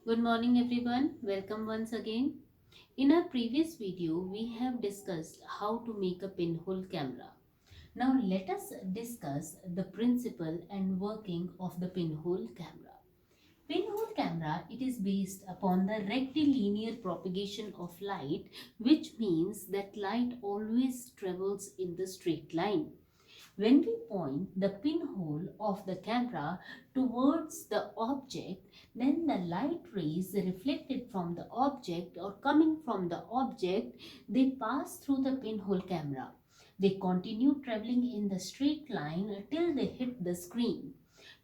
Good morning everyone. Welcome once again. In our previous video, we have discussed how to make a pinhole camera. Now let us discuss the principle and working of the pinhole camera. Pinhole camera, it is based upon the rectilinear propagation of light, which means that light always travels in the straight line. When we point the pinhole of the camera towards the object, then the light rays reflected from the object or coming from the object, they pass through the pinhole camera. They continue traveling in the straight line till they hit the screen.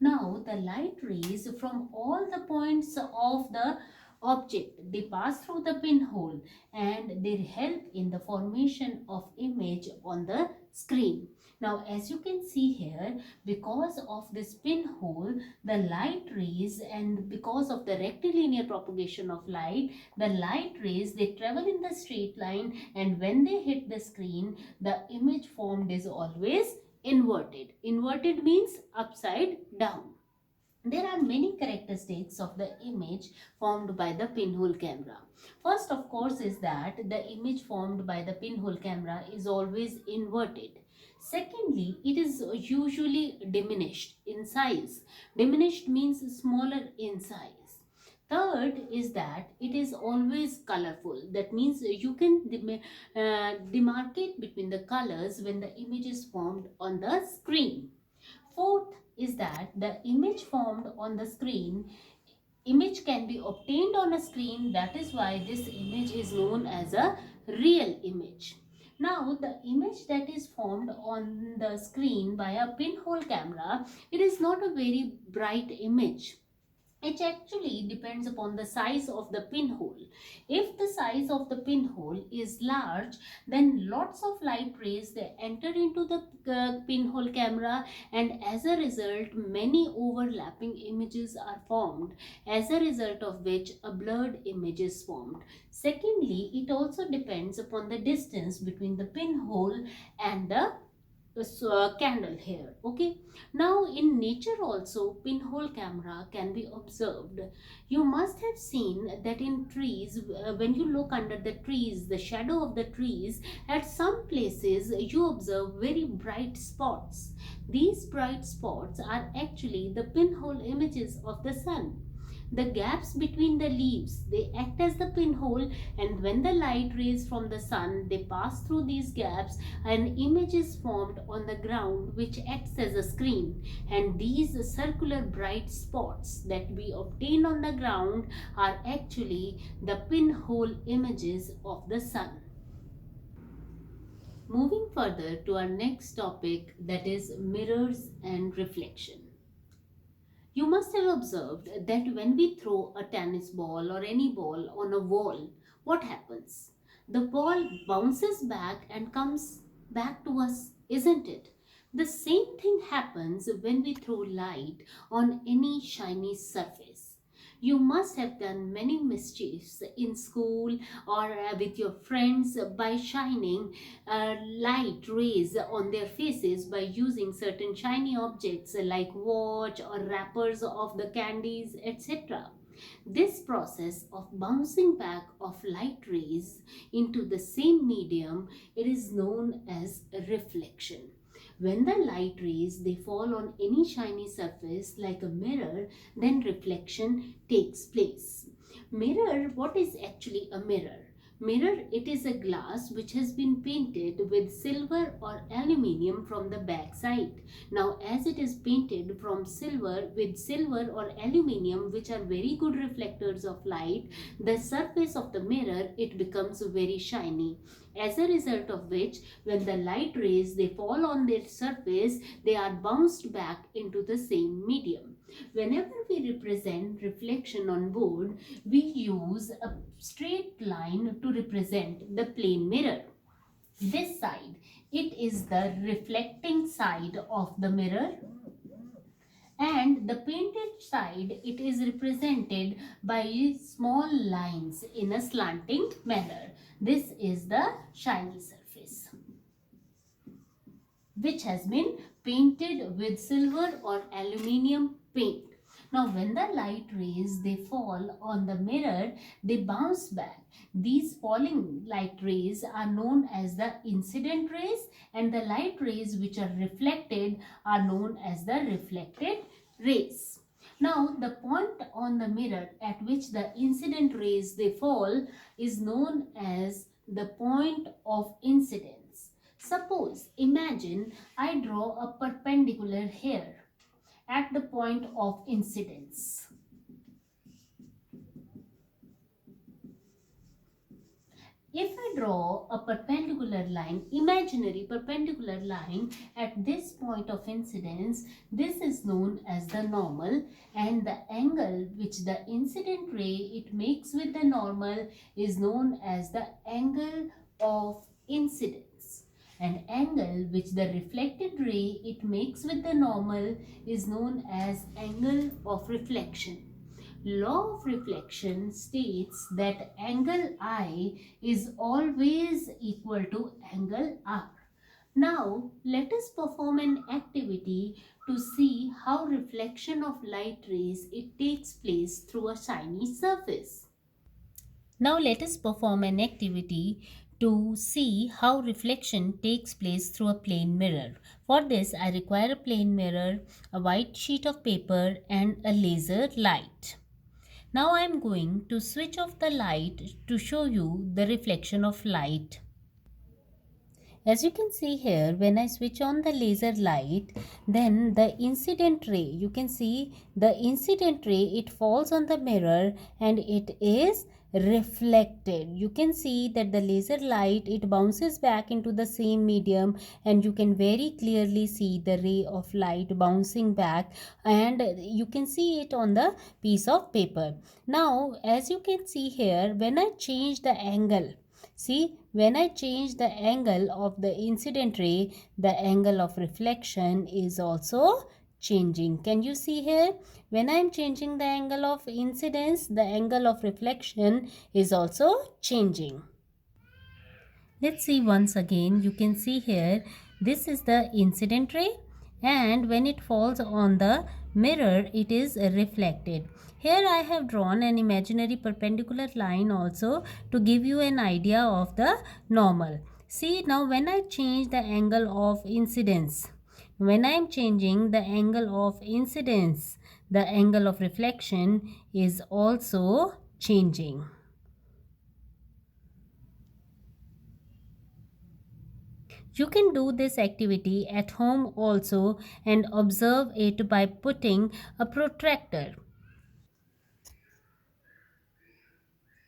Now the light rays from all the points of the object, they pass through the pinhole and they help in the formation of image on the screen. Now as you can see here, because of this pinhole, the light rays, and because of the rectilinear propagation of light, the light rays, they travel in the straight line, and when they hit the screen, the image formed is always inverted. Inverted means upside down. There are many characteristics of the image formed by the pinhole camera. First, of course, is that the image formed by the pinhole camera is always inverted. Secondly, it is usually diminished in size. Diminished means smaller in size. Third is that it is always colorful. That means you can demarcate between the colors when the image is formed on the screen. Fourth is that the image formed on the screen, image can be obtained on a screen. That is why this image is known as a real image. Now the image that is formed on the screen by a pinhole camera, it is not a very bright image. It actually depends upon the size of the pinhole. If the size of the pinhole is large, then lots of light rays, they enter into the pinhole camera, and as a result many overlapping images are formed, as a result of which a blurred image is formed. Secondly, it also depends upon the distance between the pinhole and the candle here. Okay, now in nature also pinhole camera can be observed. You must have seen that in trees, when you look under the trees, the shadow of the trees, at some places you observe very bright spots. These bright spots are actually the pinhole images of the sun. The gaps between the leaves, they act as the pinhole, and when the light rays from the sun, they pass through these gaps, an image is formed on the ground which acts as a screen. And these circular bright spots that we obtain on the ground are actually the pinhole images of the sun. Moving further to our next topic, that is mirrors and reflection. You must have observed that when we throw a tennis ball or any ball on a wall, what happens? The ball bounces back and comes back to us, isn't it? The same thing happens when we throw light on any shiny surface. You must have done many mischiefs in school or with your friends by shining light rays on their faces by using certain shiny objects like watch or wrappers of the candies, etc. This process of bouncing back of light rays into the same medium, it is known as reflection. When the light rays, they fall on any shiny surface like a mirror, then reflection takes place. Mirror, what is actually a mirror? Mirror, it is a glass which has been painted with silver or aluminium from the back side. Now as it is painted from silver with silver or aluminium, which are very good reflectors of light, the surface of the mirror, it becomes very shiny. As a result of which, when the light rays, they fall on their surface, they are bounced back into the same medium. Whenever we represent reflection on board, we use a straight line to represent the plane mirror. This side, it is the reflecting side of the mirror, and the painted side, it is represented by small lines in a slanting manner. This is the shiny surface which has been painted with silver or aluminium paint. Now when the light rays they fall on the mirror, they bounce back. These falling light rays are known as the incident rays, and the light rays which are reflected are known as the reflected rays. Now the point on the mirror at which the incident rays they fall is known as the point of incidence. Suppose, imagine I draw a perpendicular here at the point of incidence. If I draw a perpendicular line, imaginary perpendicular line at this point of incidence, this is known as the normal, and the angle which the incident ray it makes with the normal is known as the angle of incidence. And angle which the reflected ray it makes with the normal is known as angle of reflection. Law of reflection states that angle I is always equal to angle R. Now, let us perform an activity to see how reflection of light rays it takes place through a shiny surface. Now, let us perform an activity to see how reflection takes place through a plane mirror. For this, I require a plane mirror, a white sheet of paper, and a laser light. Now I am going to switch off the light to show you the reflection of light. As you can see here, when I switch on the laser light, then the incident ray, you can see the incident ray, it falls on the mirror and it is reflected. You can see that the laser light, it bounces back into the same medium, and you can very clearly see the ray of light bouncing back, and you can see it on the piece of paper. Now, as you can see here, when I change the angle, see, when I change the angle of the incident ray, the angle of reflection is also changing. Can you see here? When I am changing the angle of incidence, the angle of reflection is also changing. Let's see once again. You can see here, this is the incident ray, and when it falls on the mirror, it is reflected. Here I have drawn an imaginary perpendicular line also to give you an idea of the normal. See, now when I change the angle of incidence, when I am changing the angle of incidence, the angle of reflection is also changing. You can do this activity at home also and observe it by putting a protractor.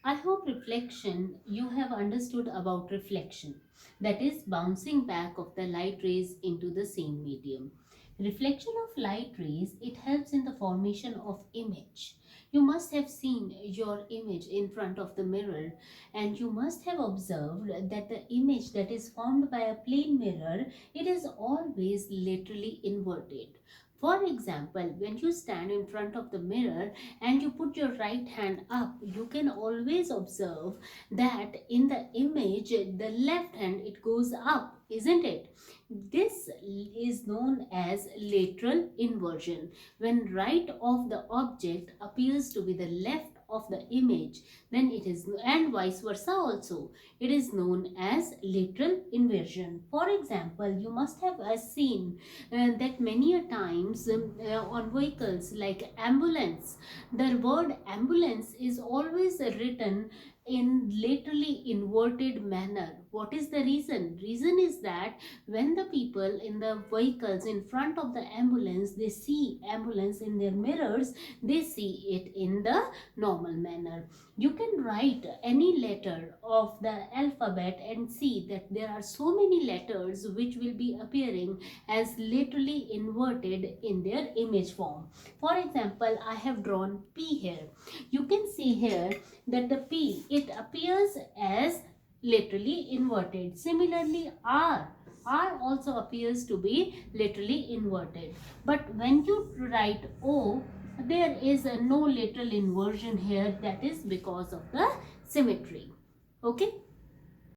I hope reflection, you have understood about reflection, that is bouncing back of the light rays into the same medium. Reflection of light rays, it helps in the formation of image. You must have seen your image in front of the mirror, and you must have observed that the image that is formed by a plane mirror, it is always laterally inverted. For example, when you stand in front of the mirror and you put your right hand up, you can always observe that in the image, the left hand, it goes up, isn't it? This is known as lateral inversion. When right of the object appears to be the left of the image, then it is, and vice versa also, it is known as lateral inversion. For example, you must have seen that many a times on vehicles like ambulance, the word ambulance is always written in laterally inverted manner. What is the reason? Reason is that when the people in the vehicles in front of the ambulance, they see ambulance in their mirrors, they see it in the normal manner. You can write any letter of the alphabet and see that there are so many letters which will be appearing as laterally inverted in their image form. For example, I have drawn P here. You can see here that the P, it appears as laterally inverted. Similarly, R also appears to be laterally inverted. But when you write O, there is no lateral inversion here. That is because of the symmetry. Okay.